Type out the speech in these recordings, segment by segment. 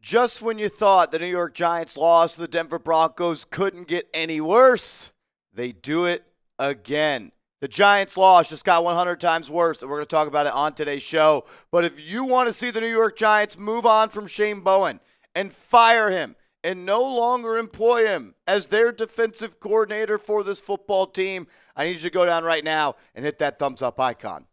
Just when you thought the New York Giants loss to the Denver Broncos couldn't get any worse, they do it again. The Giants loss just got 100 times worse, and we're going to talk about it on today's show. But if you want to see the New York Giants move on from Shane Bowen and fire him and no longer employ him as their defensive coordinator for this football team, I need you to go down right now and hit that thumbs up icon.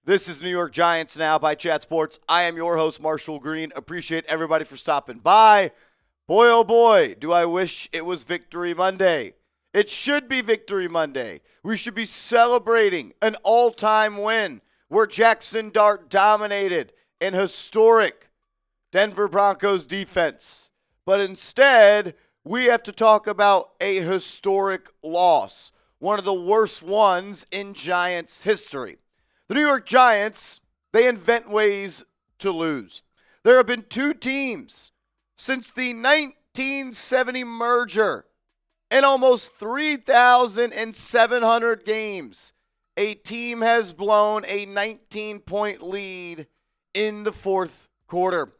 This is New York Giants Now by Chat Sports. I am your host, Marshall Green. Appreciate everybody for stopping by. Boy, oh boy, do I wish it was Victory Monday. It should be Victory Monday. We should be celebrating an all-time win where Jaxson Dart dominated an historic Denver Broncos defense. But instead, we have to talk about a historic loss, one of the worst ones in Giants history. The New York Giants, they invent ways to lose. There have been two teams since the 1970 merger in almost 3,700 games. A team has blown a 19-point lead in the fourth quarter.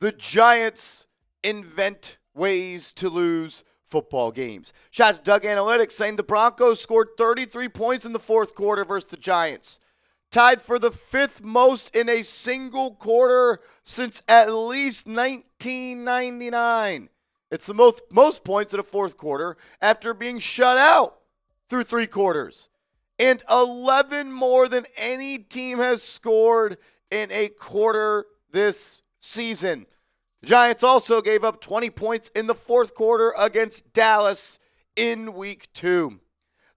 The Giants invent ways to lose football games. Shout out to Doug Analytics saying the Broncos scored 33 points in the fourth quarter versus the Giants. Tied for the fifth most in a single quarter since at least 1999. It's the most points in a fourth quarter after being shut out through three quarters. And 11 more than any team has scored in a quarter this season. The Giants also gave up 20 points in the fourth quarter against Dallas in week 2.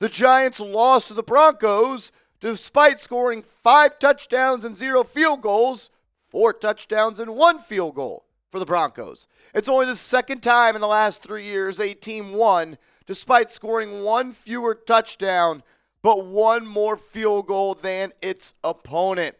The Giants lost to the Broncos despite scoring 5 touchdowns and 0 field goals, 4 touchdowns and 1 field goal for the Broncos. It's only the second time in the last 3 years a team won despite scoring 1 fewer touchdown but 1 more field goal than its opponent.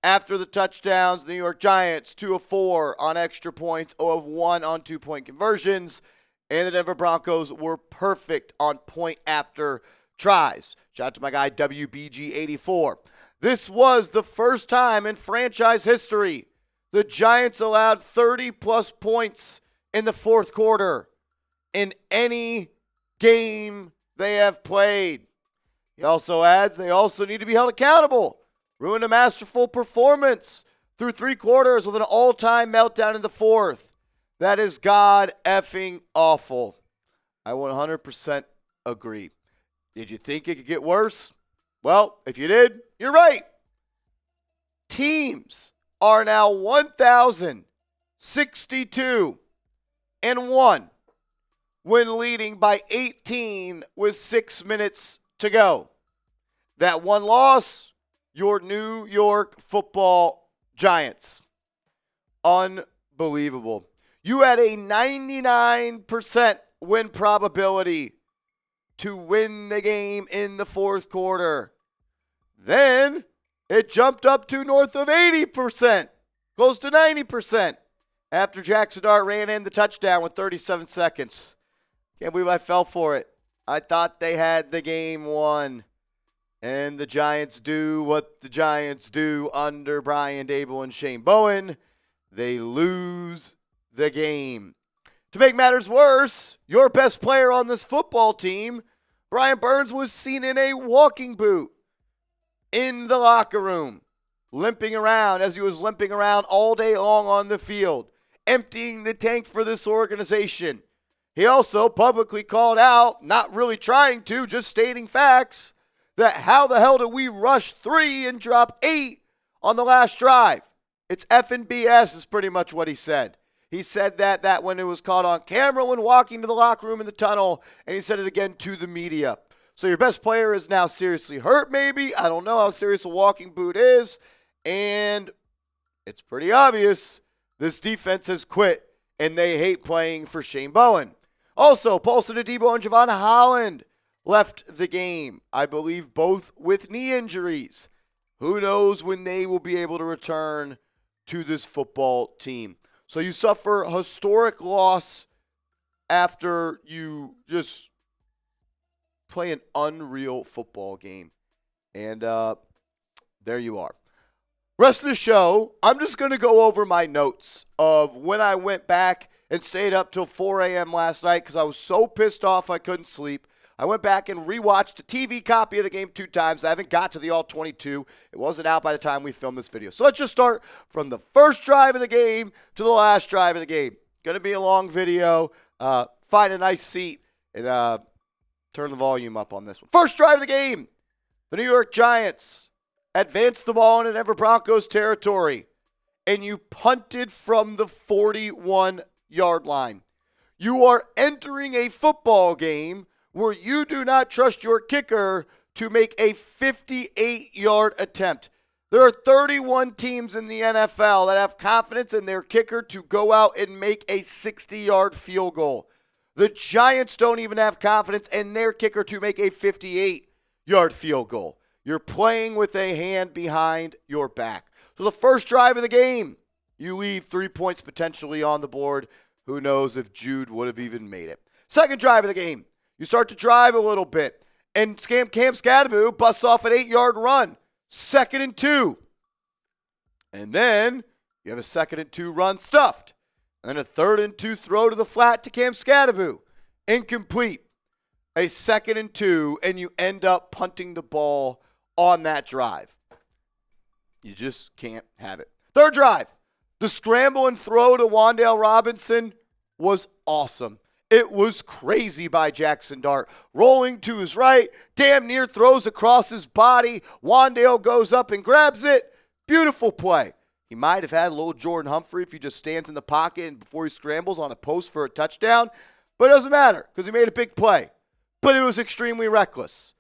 After the touchdowns, the New York Giants 2 of 4 on extra points, 0 of 1 on 2-point conversions, and the Denver Broncos were perfect on point after tries. Shout out to my guy WBG84. This was the first time in franchise history the Giants allowed 30-plus points in the fourth quarter in any game they have played. He also adds they also need to be held accountable. Ruined a masterful performance through 3 quarters with an all-time meltdown in the fourth. That is god effing awful. I 100% agree. Did you think it could get worse? Well, if you did, you're right. Teams are now 1,062 and 1 when leading by 18 with 6 minutes to go. That one loss, your New York Football Giants. Unbelievable. You had a 99% win probability to win the game in the fourth quarter. Then it jumped up to north of 80%, close to 90%, after Jaxson Dart ran in the touchdown with 37 seconds. Can't believe I fell for it. I thought they had the game won. And the Giants do what the Giants do under Brian Daboll and Shane Bowen. They lose the game. To make matters worse, your best player on this football team, Brian Burns, was seen in a walking boot in the locker room, limping around as he was limping around all day long on the field, emptying the tank for this organization. He also publicly called out, not really trying to, just stating facts, that how the hell did we rush 3 and drop 8 on the last drive? It's effing BS is pretty much what he said. He said that when it was caught on camera when walking to the locker room in the tunnel, and he said it again to the media. So your best player is now seriously hurt maybe. I don't know how serious a walking boot is. And it's pretty obvious this defense has quit, and they hate playing for Shane Bowen. Also, Paulson Adebo and Javon Holland left the game, I believe both with knee injuries. Who knows when they will be able to return to this football team. So you suffer historic loss after you just play an unreal football game. And there you are. Rest of the show, I'm just going to go over my notes of when I went back and stayed up till 4 a.m. last night because I was so pissed off I couldn't sleep. I went back and rewatched the TV copy of the game 2 times. I haven't got to the all 22. It wasn't out by the time we filmed this video. So let's just start from the first drive of the game to the last drive of the game. Going to be a long video. Find a nice seat and turn the volume up on this one. First drive of the game. The New York Giants advanced the ball into Denver Broncos territory, and you punted from the 41-yard line. You are entering a football game where you do not trust your kicker to make a 58-yard attempt. There are 31 teams in the NFL that have confidence in their kicker to go out and make a 60-yard field goal. The Giants don't even have confidence in their kicker to make a 58-yard field goal. You're playing with a hand behind your back. So the first drive of the game, you leave 3 points potentially on the board. Who knows if Jude would have even made it. Second drive of the game, you start to drive a little bit, and Cam Skattebo busts off an 8-yard run. 2nd and 2. And then you have a 2nd and 2 run stuffed. And then a 3rd and 2 throw to the flat to Cam Skattebo. Incomplete. A 2nd and 2, and you end up punting the ball on that drive. You just can't have it. Third drive. The scramble and throw to Wan'Dale Robinson was awesome. It was crazy by Jaxson Dart. Rolling to his right, damn near throws across his body. Wan'Dale goes up and grabs it. Beautiful play. He might have had a little Jordan Humphrey if he just stands in the pocket and before he scrambles on a post for a touchdown. But it doesn't matter because he made a big play. But it was extremely reckless.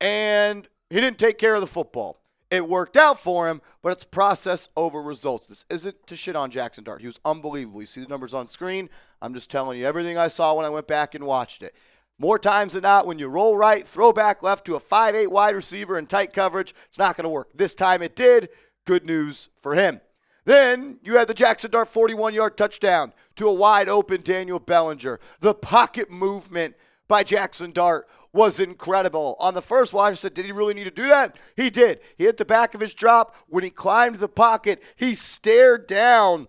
And he didn't take care of the football. It worked out for him, but it's process over results. This isn't to shit on Jaxson Dart. He was unbelievable. You see the numbers on screen. I'm just telling you everything I saw when I went back and watched it. More times than not, when you roll right, throw back left to a 5'8 wide receiver in tight coverage, it's not going to work. This time it did. Good news for him. Then you had the Jaxson Dart 41-yard touchdown to a wide open Daniel Bellinger. The pocket movement by Jaxson Dart was incredible. On the first one, I said, did he really need to do that? He did. He hit the back of his drop. When he climbed the pocket, he stared down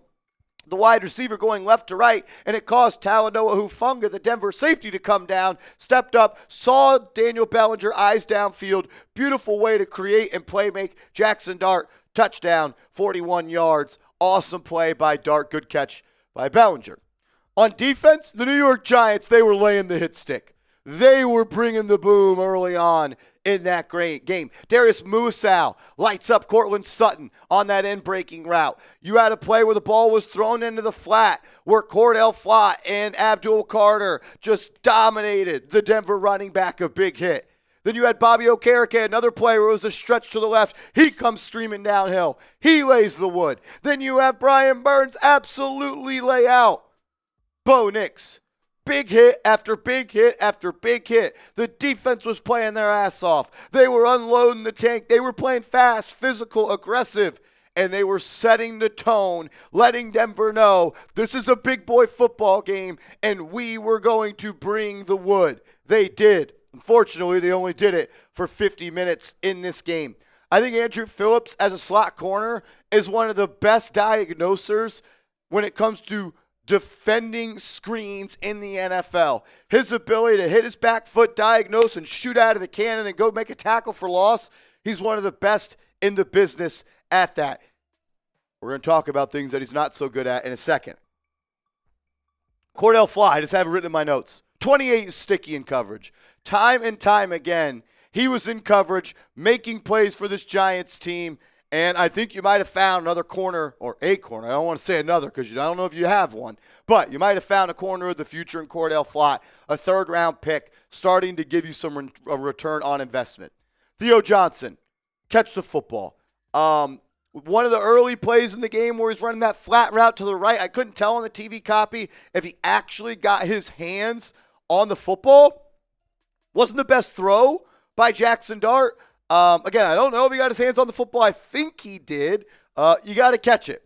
the wide receiver going left to right, and it caused Talanoa Hufanga, the Denver safety, to come down, stepped up, saw Daniel Bellinger, eyes downfield. Beautiful way to create and play make. Jaxson Dart, touchdown, 41 yards. Awesome play by Dart. Good catch by Bellinger. On defense, the New York Giants, they were laying the hit stick. They were bringing the boom early on in that great game. Darius Muasau lights up Courtland Sutton on that end-breaking route. You had a play where the ball was thrown into the flat, where Cordell Flott and Abdul Carter just dominated the Denver running back, a big hit. Then you had Bobby Okereke, another play where it was a stretch to the left. He comes streaming downhill. He lays the wood. Then you have Brian Burns absolutely lay out Bo Nix. Big hit after big hit after big hit. The defense was playing their ass off. They were unloading the tank. They were playing fast, physical, aggressive, and they were setting the tone, letting Denver know this is a big boy football game, and we were going to bring the wood. They did. Unfortunately, they only did it for 50 minutes in this game. I think Andrew Phillips, as a slot corner, is one of the best diagnosers when it comes to defending screens in the NFL. His ability to hit his back foot, diagnose, and shoot out of the cannon and go make a tackle for loss, he's one of the best in the business at that. We're going to talk about things that he's not so good at in a second. Cordell Flott, I just have it written in my notes. 28 sticky in coverage. Time and time again, he was in coverage, making plays for this Giants team. And I think you might have found another corner, or a corner. I don't want to say another because I don't know if you have one. But you might have found a corner of the future in Cordell Flott, a third-round pick, starting to give you some return on investment. Theo Johnson, catch the football. One of the early plays in the game where he's running that flat route to the right, I couldn't tell on the TV copy if he actually got his hands on the football. Wasn't the best throw by Jaxson Dart. Again, I don't know if he got his hands on the football. I think he did. You got to catch it.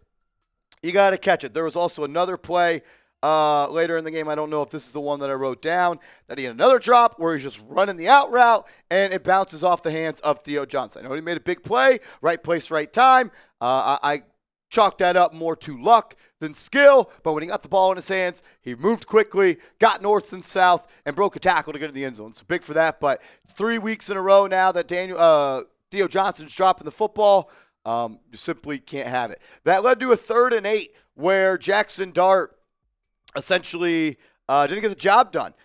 You got to catch it. There was also another play later in the game. I don't know if this is the one that I wrote down, that he had another drop where he's just running the out route, and it bounces off the hands of Theo Johnson. I know he made a big play, right place, right time. I chalked that up more to luck than skill, but when he got the ball in his hands, he moved quickly, got north and south, and broke a tackle to get in the end zone. So big for that, but it's 3 weeks in a row now that Theo Johnson's dropping the football. You simply can't have it. That led to a 3rd and 8 where Jaxson Dart essentially didn't get the job done.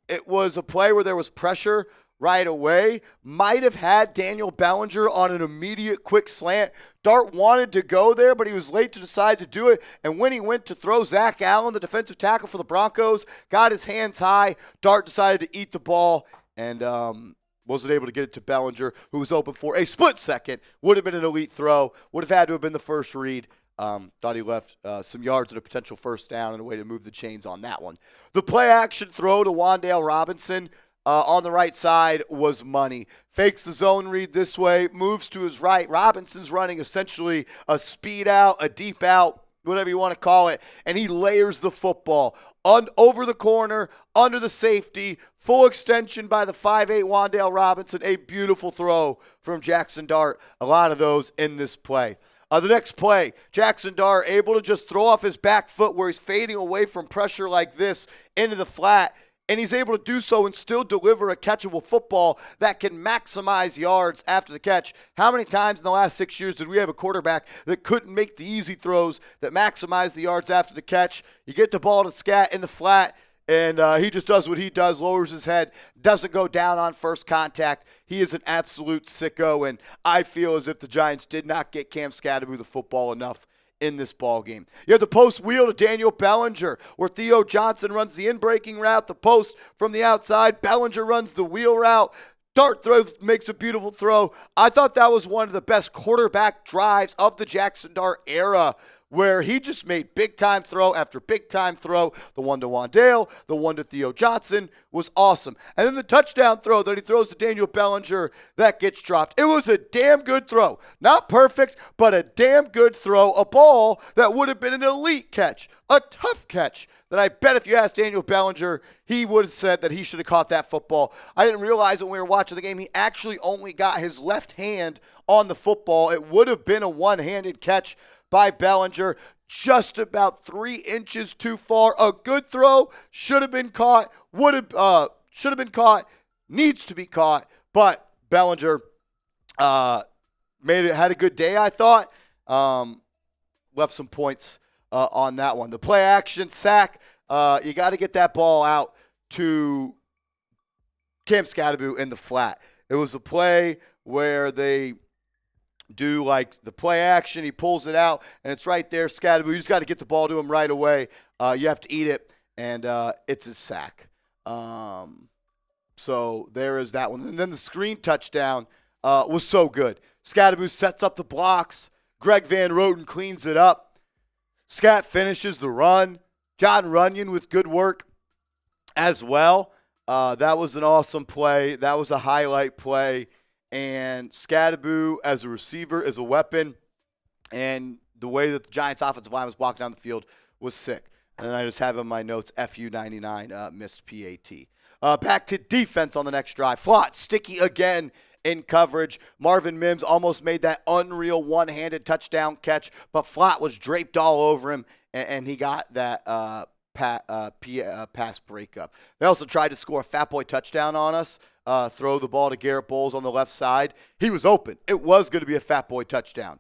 It was a play where there was pressure right away. Might have had Daniel Bellinger on an immediate quick slant. Dart wanted to go there, but he was late to decide to do it. And when he went to throw, Zach Allen, the defensive tackle for the Broncos, got his hands high. Dart decided to eat the ball and wasn't able to get it to Bellinger, who was open for a split second. Would have been an elite throw. Would have had to have been the first read. Thought he left some yards and a potential first down and a way to move the chains on that one. The play action throw to Wan'Dale Robinson on the right side was money. Fakes the zone read this way, moves to his right. Robinson's running essentially a speed out, a deep out, whatever you want to call it, and he layers the football over the corner, under the safety, full extension by the 5'8 Wan'Dale Robinson. A beautiful throw from Jaxson Dart. A lot of those in this play. The next play, Jaxson Dart able to just throw off his back foot where he's fading away from pressure like this into the flat, and he's able to do so and still deliver a catchable football that can maximize yards after the catch. How many times in the last 6 years did we have a quarterback that couldn't make the easy throws that maximize the yards after the catch? You get the ball to Scat in the flat, and he just does what he does, lowers his head, doesn't go down on first contact. He is an absolute sicko, and I feel as if the Giants did not get Cam Scatterby the football enough in this ball game. You have the post wheel to Daniel Bellinger, where Theo Johnson runs the in-breaking route, the post from the outside. Bellinger runs the wheel route. Dart makes a beautiful throw. I thought that was one of the best quarterback drives of the Jaxson Dart era, where he just made big-time throw after big-time throw. The one to Wan'Dale, the one to Theo Johnson was awesome. And then the touchdown throw that he throws to Daniel Bellinger, that gets dropped. It was a damn good throw. Not perfect, but a damn good throw. A ball that would have been an elite catch, a tough catch, that I bet if you asked Daniel Bellinger, he would have said that he should have caught that football. I didn't realize when we were watching the game, he actually only got his left hand on the football. It would have been a one-handed catch by Bellinger, just about 3 inches too far. A good throw, should have been caught, should have been caught, needs to be caught, but Bellinger had a good day, I thought. Left some points on that one. The play action sack, you got to get that ball out to Cam Scatterby in the flat. It was a play where they do like the play action, he pulls it out, and it's right there. Scatterby, you just got to get the ball to him right away. You have to eat it, and it's a sack. So there is that one. And then the screen touchdown was so good. Scatterby sets up the blocks. Greg Van Roten cleans it up. Scat finishes the run. John Runyon with good work as well. That was an awesome play. That was a highlight play. And Scatterby as a receiver is a weapon. And the way that the Giants offensive line was blocking down the field was sick. And then I just have in my notes, FU99 missed PAT. Back to defense on the next drive. Flott, sticky again in coverage. Marvin Mims almost made that unreal one-handed touchdown catch, but Flott was draped all over him, and he got that pass breakup. They also tried to score a fat boy touchdown on us, throw the ball to Garrett Bowles on the left side. He was open. It was going to be a fat boy touchdown.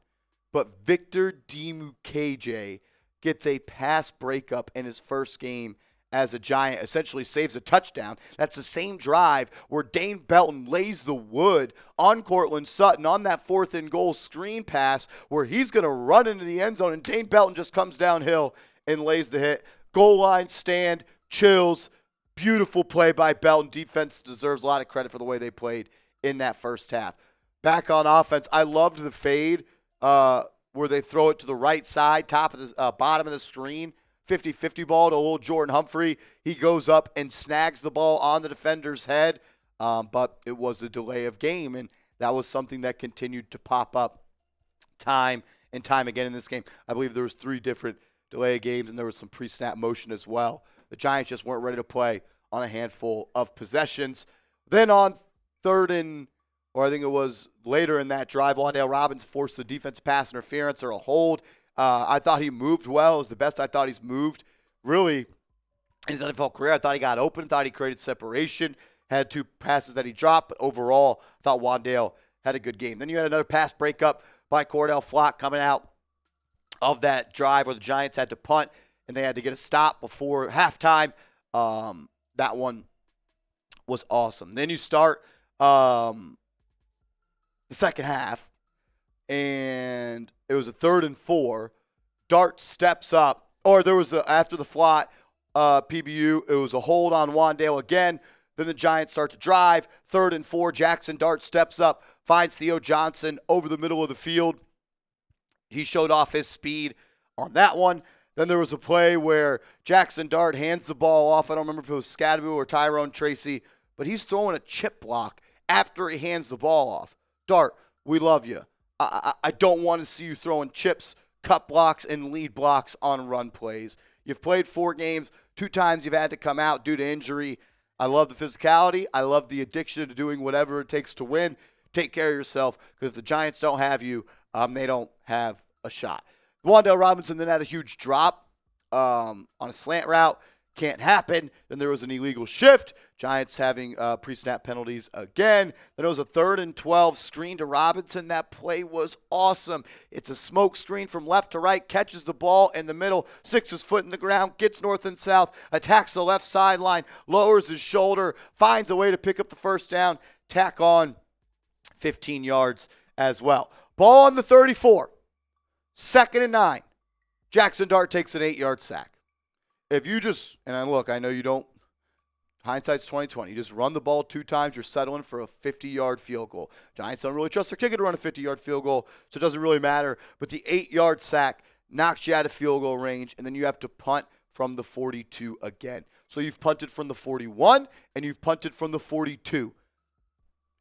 But Victor Dimukeje gets a pass breakup in his first game as a Giant, essentially saves a touchdown. That's the same drive where Dane Belton lays the wood on Courtland Sutton on that 4th and goal screen pass where he's going to run into the end zone, and Dane Belton just comes downhill and lays the hit. Goal line stand, chills, beautiful play by Belton. Defense deserves a lot of credit for the way they played in that first half. Back on offense, I loved the fade where they throw it to the right side, top of the bottom of the screen. 50-50 ball to old Jordan Humphrey. He goes up and snags the ball on the defender's head, but it was a delay of game, and that was something that continued to pop up time and time again in this game. I believe there was 3 different delay of games, and there was some pre-snap motion as well. The Giants just weren't ready to play on a handful of possessions. Then on I think it was later in that drive, Wan'Dale Robinson forced the defense pass interference or a hold. I thought he moved well. It was the best I thought he's moved, really, in his NFL career. I thought he got open, thought he created separation, had 2 passes that he dropped, but overall, I thought Wan'Dale had a good game. Then you had another pass breakup by Cordell Flock coming out of that drive where the Giants had to punt, and they had to get a stop before halftime. That one was awesome. Then you start the second half, and it was a 3rd and 4. Dart steps up, or there was after the flat PBU, it was a hold on Wan'Dale again. Then the Giants start to drive. 3rd and 4, Jaxson Dart steps up, finds Theo Johnson over the middle of the field. He showed off his speed on that one. Then there was a play where Jaxson Dart hands the ball off. I don't remember if it was Scadaboo or Tyrone Tracy, but he's throwing a chip block after he hands the ball off. Dart, we love you. I don't want to see you throwing chips, cut blocks, and lead blocks on run plays. You've played 4 games. 2 times you've had to come out due to injury. I love the physicality. I love the addiction to doing whatever it takes to win. Take care of yourself, because if the Giants don't have you, they don't have a shot. Wan'Dale Robinson then had a huge drop on a slant route. Can't happen. Then there was an illegal shift. Giants having pre-snap penalties again. Then it was a 3rd and 12 screen to Robinson. That play was awesome. It's a smoke screen from left to right, catches the ball in the middle, sticks his foot in the ground, gets north and south, attacks the left sideline, lowers his shoulder, finds a way to pick up the first down, tack on 15 yards as well. Ball on the 34. 2nd and 9. Jaxson Dart takes an 8-yard sack. If you just, and look, I know you don't, hindsight's 20/20. You just run the ball 2 times, you're settling for a 50-yard field goal. Giants don't really trust their kicker to run a 50-yard field goal, so it doesn't really matter. But the 8-yard sack knocks you out of field goal range, and then you have to punt from the 42 again. So you've punted from the 41, and you've punted from the 42.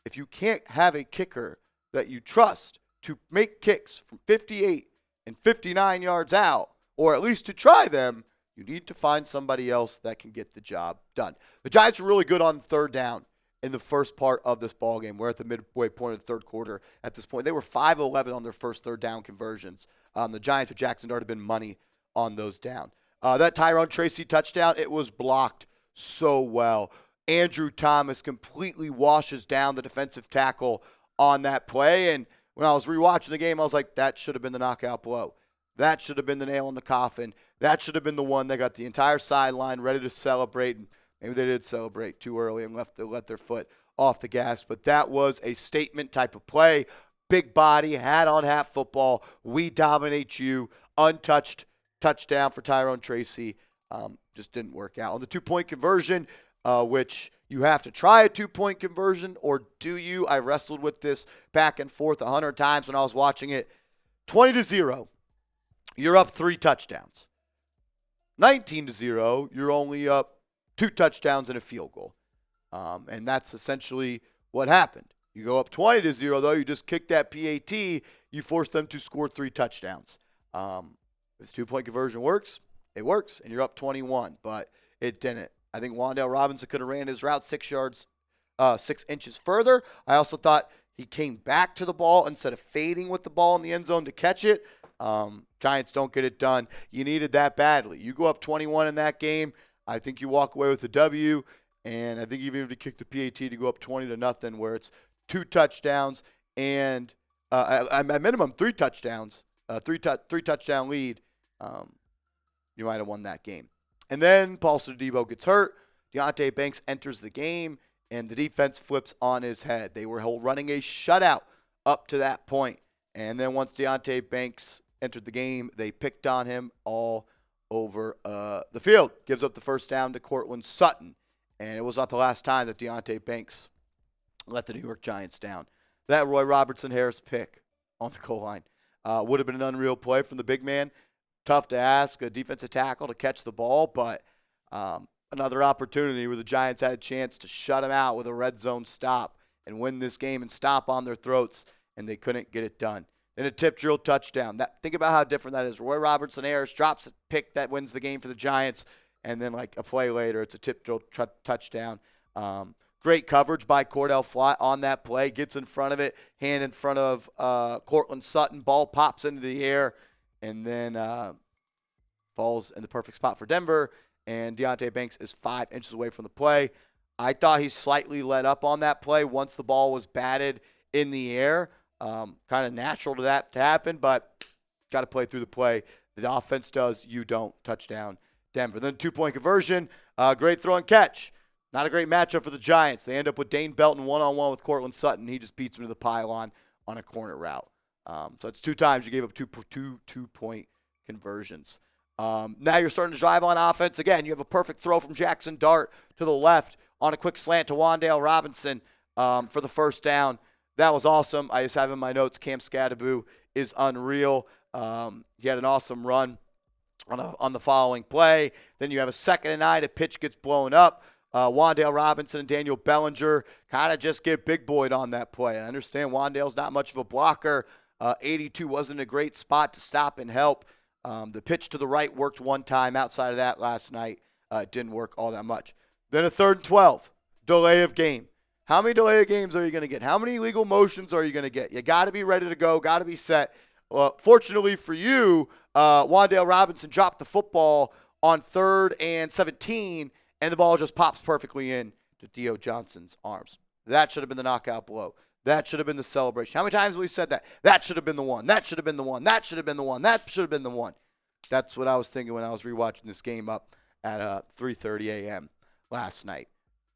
If you can't have a kicker that you trust to make kicks from 58 and 59 yards out, or at least to try them, you need to find somebody else that can get the job done. The Giants were really good on 3rd down in the first part of this ballgame. We're at the midway point of the 3rd quarter at this point. They were 5-11 on their first 3rd down conversions. The Giants with Jaxson Dart have been money on those down. That Tyrone Tracy touchdown, it was blocked so well. Andrew Thomas completely washes down the defensive tackle on that play. And when I was rewatching the game, I was like, that should have been the knockout blow. That should have been the nail in the coffin. That should have been the one that got the entire sideline ready to celebrate. And maybe they did celebrate too early and let their foot off the gas. But that was a statement type of play. Big body, hat-on-hat football. We dominate you. Untouched touchdown for Tyrone Tracy. Just didn't work out. On the 2-point conversion, which you have to try a 2-point conversion, or do you? I wrestled with this back and forth 100 times when I was watching it. 20-0. You're up 3 touchdowns. 19-0, you're only up 2 touchdowns and a field goal. And that's essentially what happened. You go up 20-0, though, you just kick that PAT, you force them to score 3 touchdowns. If the 2-point conversion works, it works, and you're up 21, but it didn't. I think Wan'Dale Robinson could have ran his route 6 inches further. I also thought he came back to the ball instead of fading with the ball in the end zone to catch it. Giants don't get it done. You needed that badly. You go up 21 in that game, I think you walk away with a W, and I think even if you kick the PAT to go up 20-0, where it's 2 touchdowns and at minimum 3 touchdowns, 3-touchdown lead, you might have won that game. And then Paul Debo gets hurt. Deonte Banks enters the game, and the defense flips on his head. They were running a shutout up to that point. And then once Deonte Banks entered the game, they picked on him all over the field. Gives up the first down to Courtland Sutton. And it was not the last time that Deonte Banks let the New York Giants down. That Roy Robertson-Harris pick on the goal line would have been an unreal play from the big man. Tough to ask a defensive tackle to catch the ball, but another opportunity where the Giants had a chance to shut him out with a red zone stop and win this game and stop on their throats, and they couldn't get it done. and a tip drill touchdown. Think about how different that is. Roy Robertson-Harris drops a pick that wins the game for the Giants, and then like a play later, it's a tip drill touchdown. Great coverage by Cordell Flott on that play. Gets in front of it, hand in front of Courtland Sutton. Ball pops into the air, and then falls in the perfect spot for Denver. And Deonte Banks is 5 inches away from the play. I thought he slightly let up on that play once the ball was batted in the air. Kind of natural to that to happen, but got to play through the play. The offense does. You don't. Touchdown, Denver. Then 2-point conversion. Great throw and catch. Not a great matchup for the Giants. They end up with Dane Belton one-on-one with Courtland Sutton. He just beats him to the pylon on a corner route. So it's 2 times you gave up two-point conversions. Now you're starting to drive on offense. Again, you have a perfect throw from Jaxson Dart to the left on a quick slant to Wan'Dale Robinson for the first down. That was awesome. I just have in my notes, Cam Scadaboo is unreal. He had an awesome run on the following play. Then you have a 2nd and 9. A pitch gets blown up. Wan'Dale Robinson and Daniel Bellinger kind of just get big boyed on that play. I understand Wan'Dale's not much of a blocker. 82 wasn't a great spot to stop and help. The pitch to the right worked one time. Outside of that last night, it didn't work all that much. Then a 3rd and 12, delay of game. How many delay of games are you going to get? How many illegal motions are you going to get? You got to be ready to go, got to be set. Fortunately for you, Wan'Dale Robinson dropped the football on 3rd and 17, and the ball just pops perfectly in to Theo Johnson's arms. That should have been the knockout blow. That should have been the celebration. How many times have we said that? That should have been the one. That should have been the one. That should have been the one. That should have been the one. That's what I was thinking when I was rewatching this game up at 3:30 a.m. last night.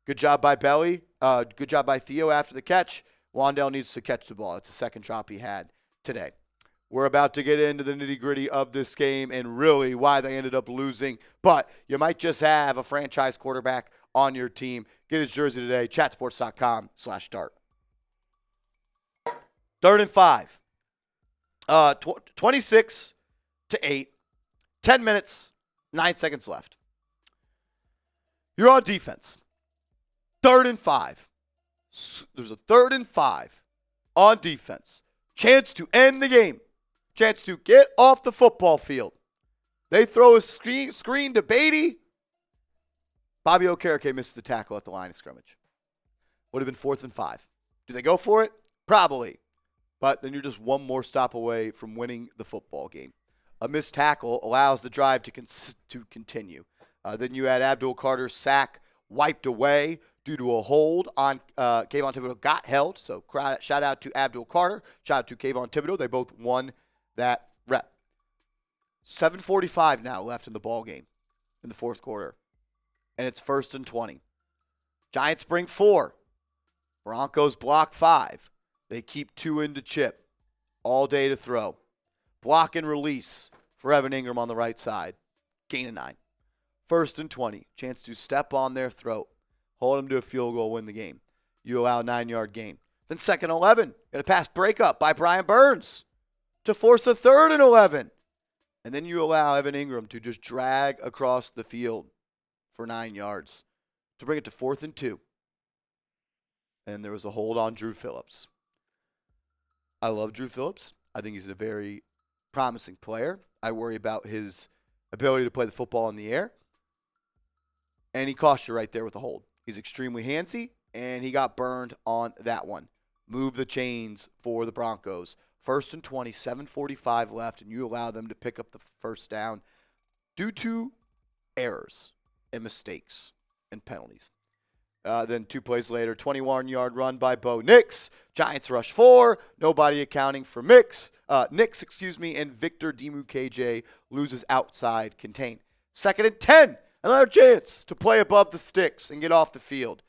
Good job by Belly. Good job by Theo after the catch. Wan'Dale needs to catch the ball. It's the 2nd drop he had today. We're about to get into the nitty-gritty of this game and really why they ended up losing. But you might just have a franchise quarterback on your team. Get his jersey today, chatsports.com/dart. 3rd and 5. 26-8. 10 minutes, 9 seconds left. You're on defense. 3rd and 5. There's a 3rd and 5 on defense. Chance to end the game. Chance to get off the football field. They throw a screen to Beatty. Bobby Okereke misses the tackle at the line of scrimmage. Would have been 4th and 5. Do they go for it? Probably. But then you're just one more stop away from winning the football game. A missed tackle allows the drive to continue. Then you had Abdul Carter's sack wiped away due to a hold on Kayvon Thibodeau got held. So shout out to Abdul Carter. Shout out to Kayvon Thibodeau. They both won that rep. 7:45 now left in the ball game in the 4th quarter. And it's 1st and 20. Giants bring 4. Broncos block 5. They keep 2 into chip. All day to throw. Block and release for Evan Ingram on the right side. Gain of 9. 1st and 20. Chance to step on their throat. Hold them to a field goal, win the game. You allow a 9-yard gain. Then 2nd and 11. Got a pass breakup by Brian Burns to force a 3rd and 11. And then you allow Evan Ingram to just drag across the field for 9 yards to bring it to 4th and 2. And there was a hold on Drew Phillips. I love Drew Phillips. I think he's a very promising player. I worry about his ability to play the football in the air. And he cost you right there with a hold. He's extremely handsy, and he got burned on that one. Move the chains for the Broncos. 1st and 20, 7:45 left, and you allow them to pick up the first down due to errors and mistakes and penalties. Then 2 plays later, 21-yard run by Bo Nix. Giants rush 4. Nobody accounting for Nix, and Victor Dimukeje loses outside contain. 2nd and 10. Another chance to play above the sticks and get off the field.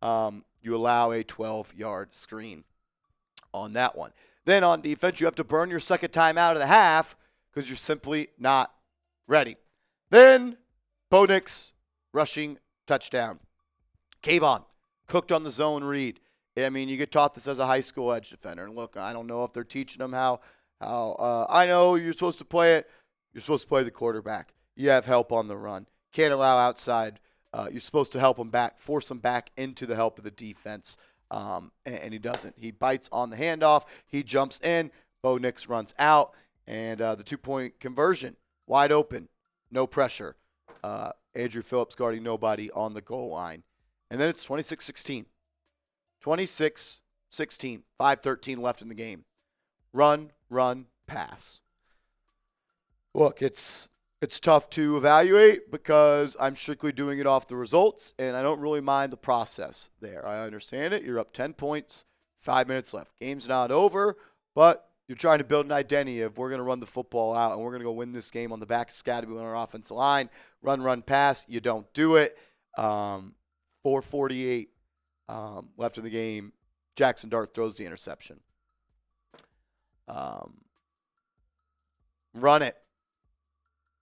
You allow a 12-yard screen on that one. Then on defense, you have to burn your 2nd time out of the half because you're simply not ready. Then Bo Nix rushing touchdown. Kayvon cooked on the zone read. I mean, you get taught this as a high school edge defender. And look, I don't know if they're teaching them how I know you're supposed to play it. You're supposed to play the quarterback. You have help on the run. Can't allow outside. You're supposed to help him back, force him back into the help of the defense. And he doesn't. He bites on the handoff. He jumps in, Bo Nix runs out, and the 2-point conversion, wide open, no pressure. Andrew Phillips guarding nobody on the goal line. And then it's 26-16. 26-16, 5:13 left in the game. Run, pass. Look, it's tough to evaluate because I'm strictly doing it off the results, and I don't really mind the process there. I understand it. You're up 10 points, 5 minutes left. Game's not over, but you're trying to build an identity of we're going to run the football out, and we're going to go win this game on the back of Scadaboo on our offensive line. Run, pass. You don't do it. 4:48 left in the game. Jaxson Dart throws the interception. Run it.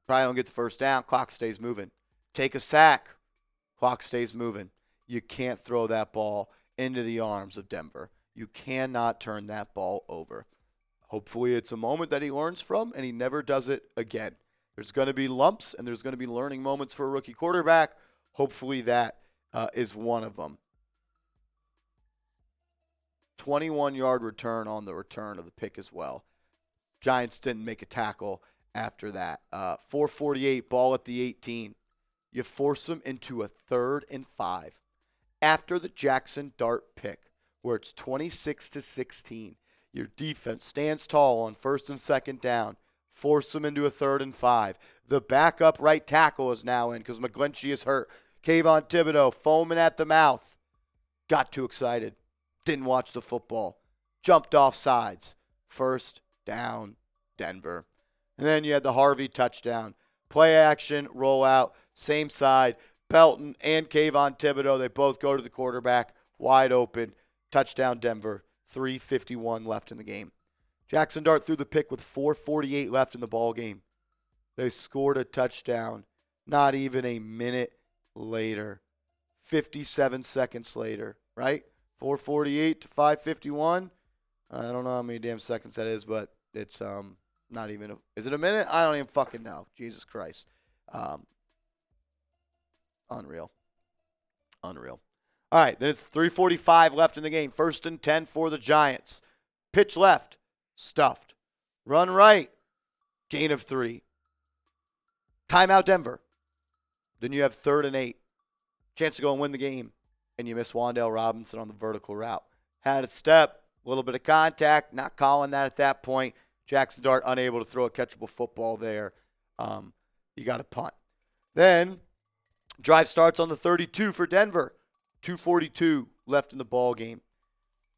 Probably don't get the first down. Clock stays moving. Take a sack. Clock stays moving. You can't throw that ball into the arms of Denver. You cannot turn that ball over. Hopefully it's a moment that he learns from and he never does it again. There's going to be lumps and there's going to be learning moments for a rookie quarterback. Hopefully that is one of them. 21-yard return on the return of the pick as well. Giants didn't make a tackle after that. 4:48, ball at the 18. You force them into a 3rd and 5 after the Jaxson Dart pick, where it's 26-16. Your defense stands tall on 1st and 2nd down. Force them into a 3rd and 5. The backup right tackle is now in because McGlinchey is hurt. Kayvon Thibodeau foaming at the mouth. Got too excited. Didn't watch the football. Jumped off sides. 1st down, Denver. And then you had the Harvey touchdown. Play action, roll out, same side. Belton and Kayvon Thibodeau, they both go to the quarterback. Wide open. Touchdown, Denver. 3:51 left in the game. Jaxson Dart threw the pick with 4:48 left in the ball game. They scored a touchdown not even a minute later. 57 seconds later, right? 4:48 to 5:51. I don't know how many damn seconds that is, but it's not even is it a minute? I don't even fucking know. Jesus Christ. Unreal. All right, then it's 3:45 left in the game. 1st and 10 for the Giants. Pitch left, stuffed. Run right, gain of 3. Timeout Denver. Then you have 3rd and 8. Chance to go and win the game, and you miss Wan'Dale Robinson on the vertical route. Had a step, a little bit of contact, not calling that at that point. Jaxson Dart unable to throw a catchable football there. You got to punt. Then drive starts on the 32 for Denver. 2:42 left in the ball game,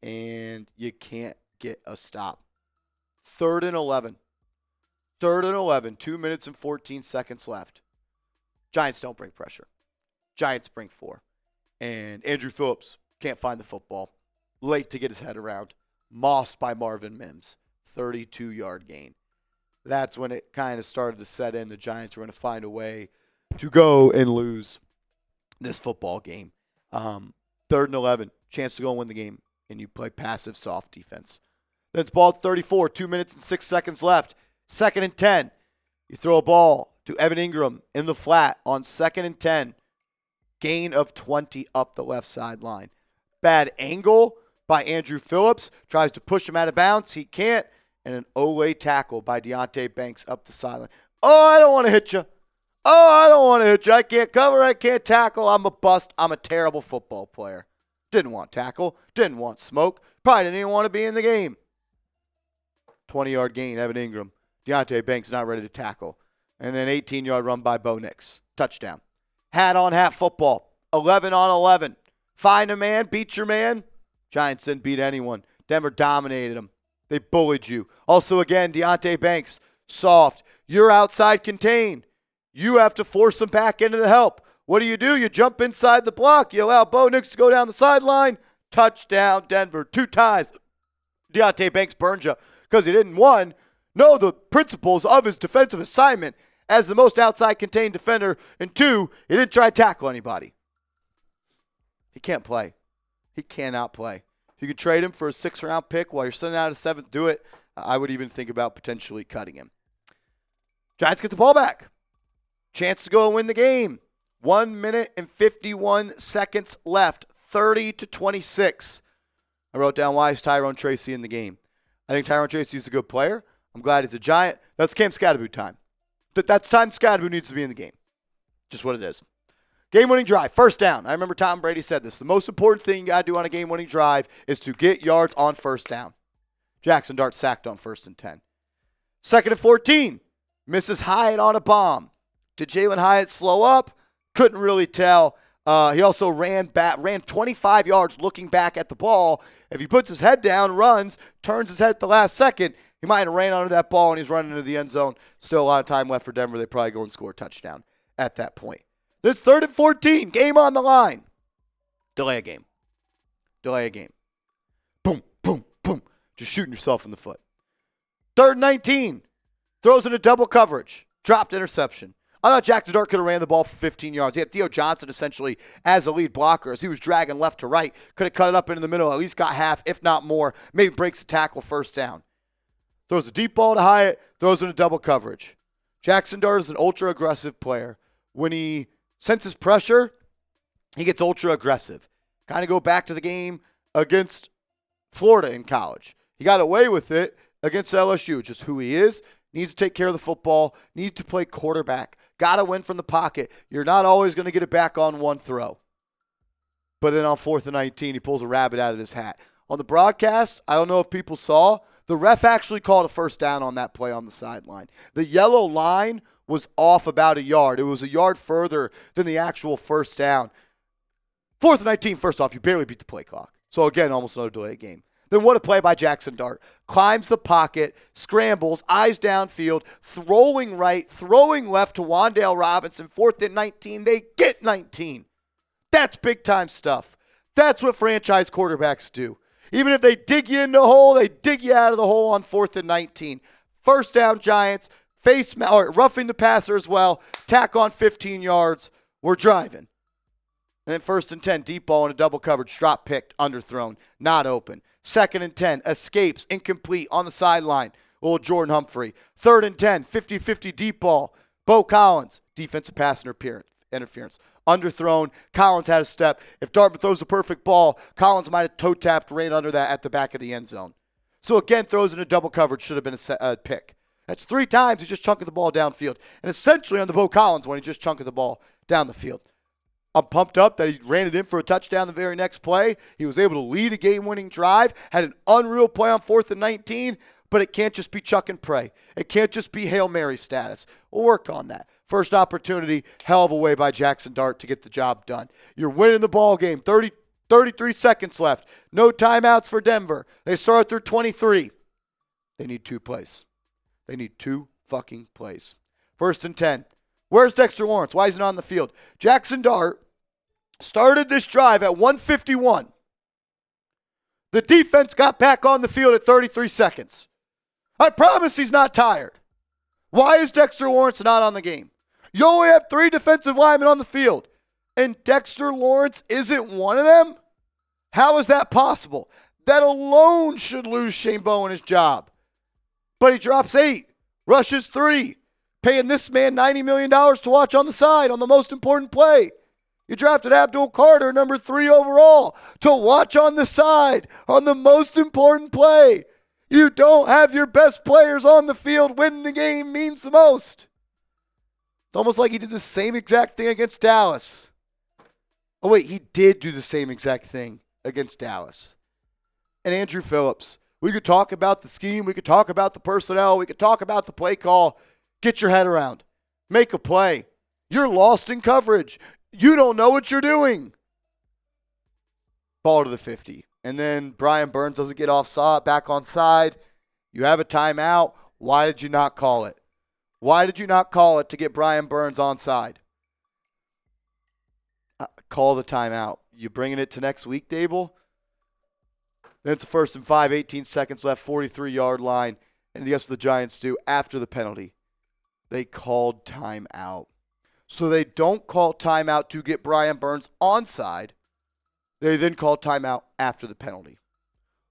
and you can't get a stop. 3rd and 11. 3rd and 11. 2 minutes and 14 seconds left. Giants don't bring pressure. Giants bring 4. And Andrew Phillips can't find the football. Late to get his head around. Mossed by Marvin Mims. 32-yard gain. That's when it kind of started to set in. The Giants were going to find a way to go and lose this football game. 3rd and 11. Chance to go and win the game. And you play passive, soft defense. Then it's ball at 34. 2 minutes and 6 seconds left. 2nd and 10. You throw a ball to Evan Ingram in the flat on 2nd and 10. Gain of 20 up the left sideline. Bad angle by Andrew Phillips. Tries to push him out of bounds. He can't. And an Olay tackle by Deonte Banks up the sideline. Oh, I don't want to hit you. I can't cover. I can't tackle. I'm a bust. I'm a terrible football player. Didn't want tackle. Didn't want smoke. Probably didn't even want to be in the game. 20-yard gain, Evan Ingram. Deonte Banks not ready to tackle. And then 18-yard run by Bo Nix. Touchdown. Hat-on-hat football. 11 on 11. Find a man, beat your man. Giants didn't beat anyone. Denver dominated them. They bullied you. Also, again, Deonte Banks, soft. You're outside contained. You have to force them back into the help. What do? You jump inside the block. You allow Bo Nix to go down the sideline. Touchdown, Denver. 2 times. Deonte Banks burned you because he didn't, 1, know the principles of his defensive assignment as the most outside contained defender, and 2, he didn't try to tackle anybody. He can't play. He cannot play. If you could trade him for a 6th-round pick while you're sitting out of 7th, do it. I would even think about potentially cutting him. Giants get the ball back. Chance to go and win the game. 1 minute and 51 seconds left. 30-26. I wrote down why is Tyrone Tracy in the game. I think Tyron Tracy is a good player. I'm glad he's a Giant. That's Cam Scatterboot time. That's time Scatterboot needs to be in the game. Just what it is. Game-winning drive, first down. I remember Tom Brady said this. The most important thing you got to do on a game-winning drive is to get yards on first down. Jaxson Dart sacked on 1st and 10. 2nd and 14. Misses Hyatt on a bomb. Did Jalen Hyatt slow up? Couldn't really tell. He also ran 25 yards looking back at the ball. If he puts his head down, runs, turns his head at the last second, he might have ran under that ball and he's running into the end zone. Still a lot of time left for Denver. They probably go and score a touchdown at that point. Then 3rd and 14. Game on the line. Delay a game. Boom, boom, boom. Just shooting yourself in the foot. 3rd and 19. Throws into double coverage. Dropped interception. I thought Jaxson Dart could have ran the ball for 15 yards. He had Theo Johnson essentially as a lead blocker as he was dragging left to right. Could have cut it up into the middle, at least got half, if not more. Maybe breaks the tackle, first down. Throws a deep ball to Hyatt, throws into double coverage. Jaxson Dart is an ultra-aggressive player. When he senses pressure, he gets ultra-aggressive. Kind of go back to the game against Florida in college. He got away with it against LSU, just who he is. Needs to take care of the football, needs to play quarterback. Got to win from the pocket. You're not always going to get it back on one throw. But then on 4th and 19, he pulls a rabbit out of his hat. On the broadcast, I don't know if people saw, the ref actually called a first down on that play on the sideline. The yellow line was off about a yard. It was a yard further than the actual first down. 4th and 19, first off, you barely beat the play clock. So again, almost another delay game. Then what a play by Jaxson Dart. Climbs the pocket, scrambles, eyes downfield, throwing right, throwing left to Wan'Dale Robinson. 4th and 19. They get 19. That's big-time stuff. That's what franchise quarterbacks do. Even if they dig you in the hole, they dig you out of the hole on 4th and 19. First down, Giants. Roughing the passer as well. Tack on 15 yards. We're driving. And then 1st and 10, deep ball in a double coverage. Drop picked, underthrown, not open. 2nd and 10, escapes, incomplete on the sideline. Little Jordan Humphrey. 3rd and 10, 50-50 deep ball. Bo Collins, defensive pass interference. Underthrown. Collins had a step. If Dartmouth throws the perfect ball, Collins might have toe-tapped right under that at the back of the end zone. So again, throws in a double coverage. Should have been a pick. That's 3 times he's just chunking the ball downfield. And essentially on the Bo Collins one, he just chunked the ball down the field. I'm pumped up that he ran it in for a touchdown the very next play. He was able to lead a game-winning drive, had an unreal play on 4th and 19, but it can't just be chuck and pray. It can't just be Hail Mary status. We'll work on that. First opportunity, hell of a way by Jaxson Dart to get the job done. You're winning the ball game. 33 seconds left. No timeouts for Denver. They start their 23. They need 2 plays. They need 2 fucking plays. 1st and 10. Where's Dexter Lawrence? Why isn't he on the field? Jaxson Dart started this drive at 1:51. The defense got back on the field at 33 seconds. I promise he's not tired. Why is Dexter Lawrence not on the game? You only have 3 defensive linemen on the field, and Dexter Lawrence isn't one of them? How is that possible? That alone should lose Shane Bowen his job. But he drops 8, rushes 3. Paying this man $90 million to watch on the side on the most important play. You drafted Abdul Carter, number 3 overall, to watch on the side on the most important play. You don't have your best players on the field when the game means the most. It's almost like he did the same exact thing against Dallas. Oh, wait, he did do the same exact thing against Dallas. And Andrew Phillips. We could talk about the scheme. We could talk about the personnel. We could talk about the play call. Get your head around. Make a play. You're lost in coverage. You don't know what you're doing. Ball to the 50. And then Brian Burns doesn't get back on side. You have a timeout. Why did you not call it? Why did you not call it to get Brian Burns on side? Call the timeout. You bringing it to next week, Dable? Then it's a 1st and 5, 18 seconds left, 43-yard line. And the rest of the Giants do after the penalty. They called timeout. So they don't call timeout to get Brian Burns onside. They then call timeout after the penalty.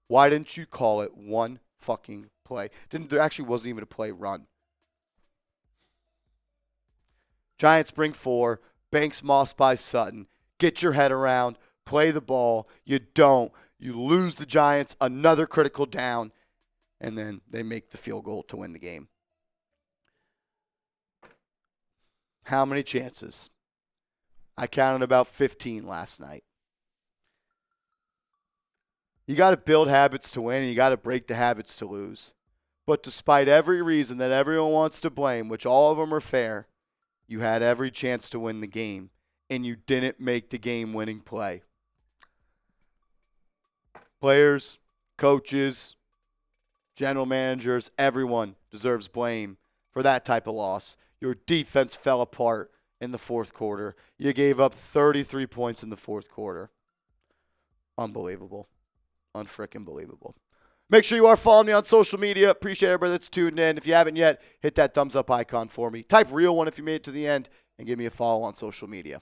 Why didn't you call it one fucking play? There actually wasn't even a play run. Giants bring 4. Banks Moss by Sutton. Get your head around. Play the ball. You don't. You lose the Giants. Another critical down. and then they make the field goal to win the game. How many chances? I counted about 15 last night. You got to build habits to win, and you got to break the habits to lose. But despite every reason that everyone wants to blame, which all of them are fair, you had every chance to win the game, and you didn't make the game-winning play. Players, coaches, general managers, everyone deserves blame for that type of loss. Your defense fell apart in the fourth quarter. You gave up 33 points in the fourth quarter. Unbelievable. Unfrickin' believable. Make sure you are following me on social media. Appreciate everybody that's tuned in. If you haven't yet, hit that thumbs up icon for me. Type real one if you made it to the end, and give me a follow on social media.